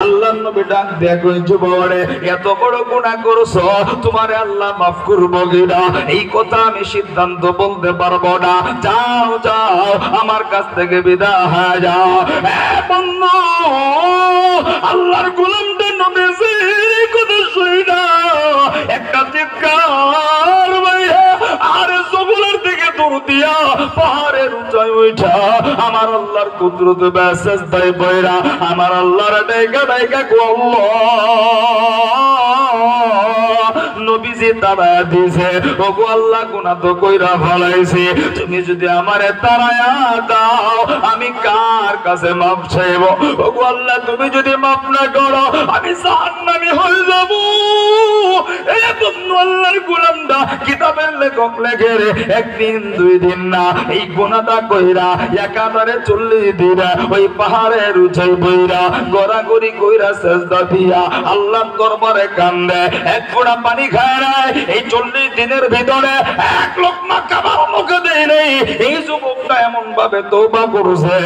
আল্লাহ নবী ডাক দিয়া কইছে বাবারে এত বড় গুনাহ করছো তোমারে আল্লাহ maaf করবো কিনা এই কথা আমি সিদ্ধান্ত বলতে পারবো না যাও যাও আমার কাছ থেকে বিদায় হয়ে যাও বন্ধু আল্লাহর গোলামটা নবীজি কথা শুইনা একটা চিৎকার ভাইয়া আর জঙ্গলের দিকে দৌড় দিয়া পাহাড়ের উঁচায় উঠা আমার আল্লাহর কুদরত বেসেস দাই বইরা আমার আল্লাহর ডাইকা ডাইকা গো নবীজি তারা দিছে ওগো আল্লাহ গুনাহ তো কইরা ফলাইছি তুমি যদি আমারে তারায়া দাও আমি কার কাছে মাপ চাইব ওগো আল্লাহ তুমি যদি মাপ না করো আমি জাহান্নামী হয়ে যাব এই বন্ধু আল্লাহর গোলামটা কিতাবের লেখক লেখে রে একদিন দুই দিন না এই গুনাহটা কইরা একাধারে 40 দিন ওই পাহাড়ের উঁচাই বইরা গড়াগড়ি কইরা সেজদা দিয়া আল্লাহর দরবারে কান্দে এক ফোঁটা পানি খায় না এই 40 দিনের ভিতরে এক লোকমা খাবার মুখে দেয় নাই এই যুবকটা এমন ভাবে তওবা করেছে